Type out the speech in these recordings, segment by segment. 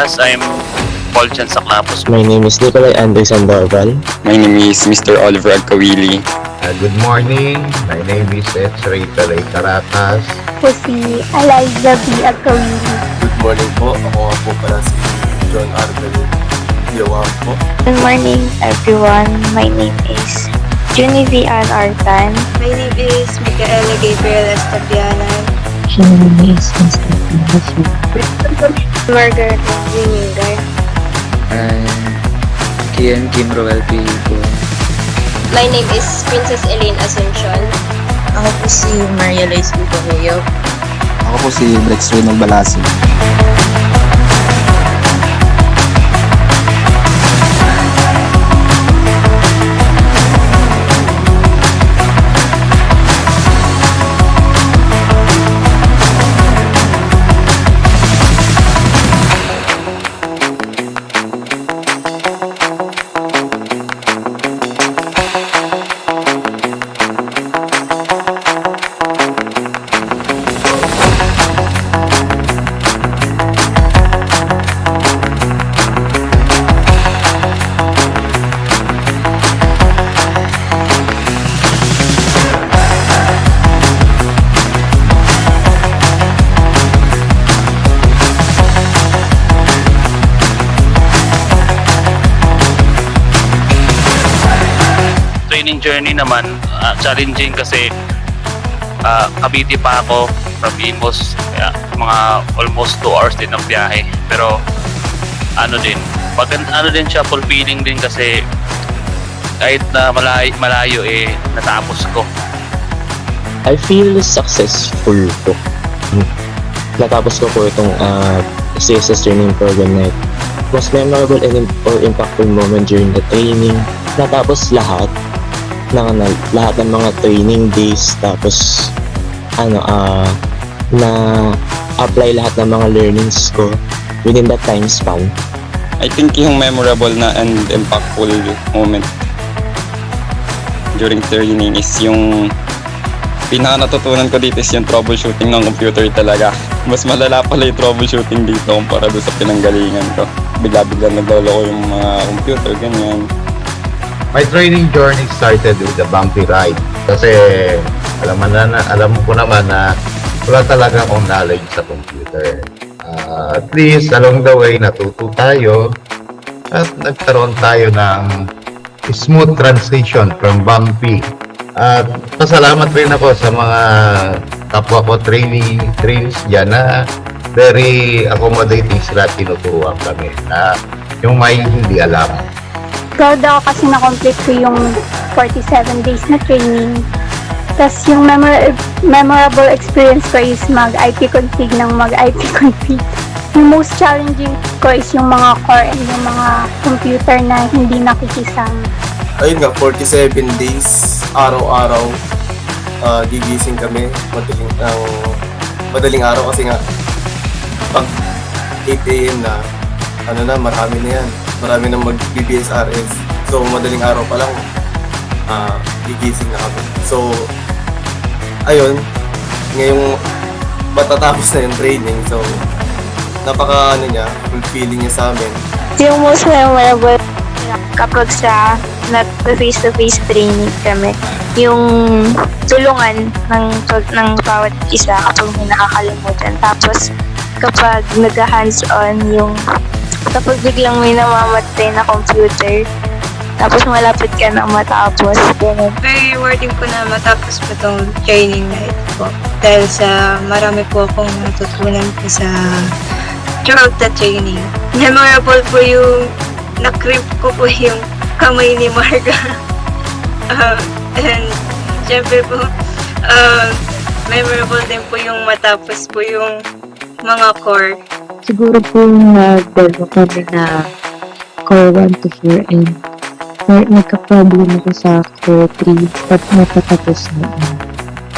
class. I'm Paul Chan Saclapos. My name is Nicolai Anderson Dorval. My name is Mr. Oliver Agkawili. Good morning. My name is X-Ray Talay Caratas. Po si Eliza B. Agkawili. Good morning po. Ako nga po pala si John Arbelo Yawang po. Good morning, everyone. My name is Junie V. Ann Artan. My name is Micaela Gabriel Estabianan. My name is Mr. Margaret Winningar. And Kian Kim Roel P. My name is Princess Elaine Asuncion. Ako po si Maria Lois Bukahuyo. Ako po si Brex Reynald Balasi. Training journey naman, challenging kasi Cavite pa ako from Imus, kaya mga almost 2 hours din ang biyahe. Pero ano din siya, fulfilling din kasi kahit na malayo natapos ko. I feel successful po. Natapos ko po itong CSS training program na ito. Most memorable or impactful moment during the training. Natapos lahat ng mga training days, tapos na apply lahat ng mga learnings ko within that time span. I think yung memorable na and impactful moment during training is yung pinaka natutunan ko dito is yung troubleshooting ng computer talaga. Mas malala pala yung troubleshooting dito kumpara doon sa pinanggalingan ko. Bigla-bigla nagloloko yung mga computer, ganyan. My training journey started with the bumpy ride. Kasi alam ko naman na wala talaga akong knowledge sa computer. At least along the way natuto tayo at nagkaroon tayo ng smooth transition from bumpy. At pasalamat rin ako sa mga kapwa ko trainees dyan na very accommodating sila, tinuturuan kami na yung may hindi alam. Proud ako kasi na-complete ko yung 47 days na training. Tapos yung memorable experience ko is mag-IP config ng mag-IP config. Yung most challenging ko is yung mga core and yung mga computer na hindi nakikisama. Ayun nga, 47 days, araw-araw, gigising kami, madaling araw kasi nga, pag 8 AM na, marami na yan. Marami nang mag-BBSRS. So, madaling araw pa lang, gigising na kami. So, ayun, ngayong matatapos na yung training. So, fulfilling niya sa amin. Yung most memorable kapag sa face-to-face training kami, yung tulungan ng bawat isa kapag may nakakalimutan. Tapos, kapag nag-hands-on yung kapag biglang may namamatay na computer, tapos malapit ka na matapos. Ganun. Very rewarding po na matapos po itong training na ito po. Dahil sa marami po akong natutunan po throughout the training. Memorable po yung na-creep ko po yung kamay ni Marga. And syempre po, memorable din po yung matapos po yung mga core. Siguro po nag-develop kami na core 1 to 4 and nagka-problem ako sa core 3 at napatapos na.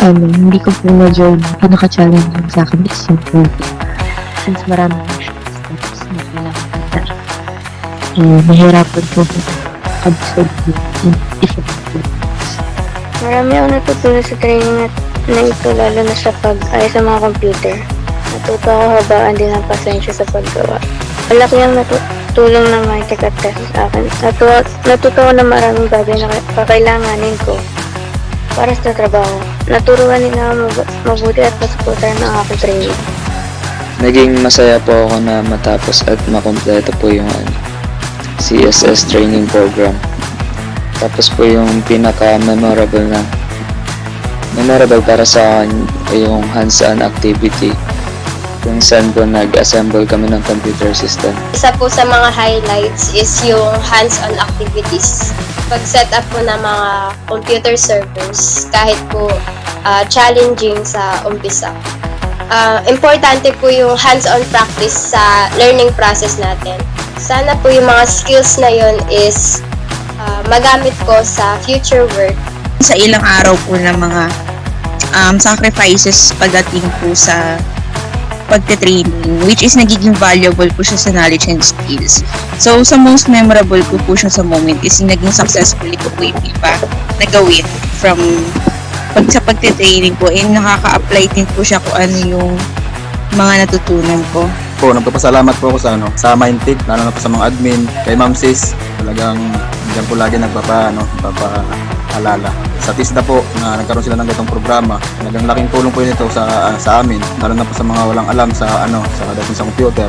Hindi ko po medyo pinaka-challenging sa akin is yung core 3. Since marami na siya steps na kailangan na nahirapan po absorb yung effective. Marami akong natutunan sa training na ito, lalo na sa pag-ayos sa mga computer. Natuto ako habaan din ng pasensya sa paggawa. Malaki ang tulong ng mga taga-test sa akin. Natutuwa na maraming bagay na kakailanganin ko para sa trabaho. Naturuan nila mabuti at masuportahan ng aking training. Naging masaya po ako na matapos at makompleto po yung CSS training program. Tapos po yung pinaka-memorable para sa akin ay yung hands-on activity kung saan po nag-assemble kami ng computer system. Isa po sa mga highlights is yung hands-on activities. Pag-set up po ng mga computer servers, kahit po challenging sa umpisa. Importante po yung hands-on practice sa learning process natin. Sana po yung mga skills na yun is magamit ko sa future work. Sa ilang araw po ng mga sacrifices pagdating po sa pagte-training, which is nagiging valuable po siya sa knowledge and skills. So, sa most memorable ko po siya sa moment is yung naging successfully ko po yung iba na gawin from sa pagte-training po, nakaka-apply din po siya kung ano yung mga natutunan ko. Nagpapasalamat po ako sa Mindtech, lalo na po sa mga admin, kay Ma'am Sis, talagang diyan po lagi nagpapaalala. Sa TISDA po, na nagkaroon sila ng ganitong programa, talagang laking tulong po nito sa amin, lalo na po sa mga walang alam sa dating sa computer.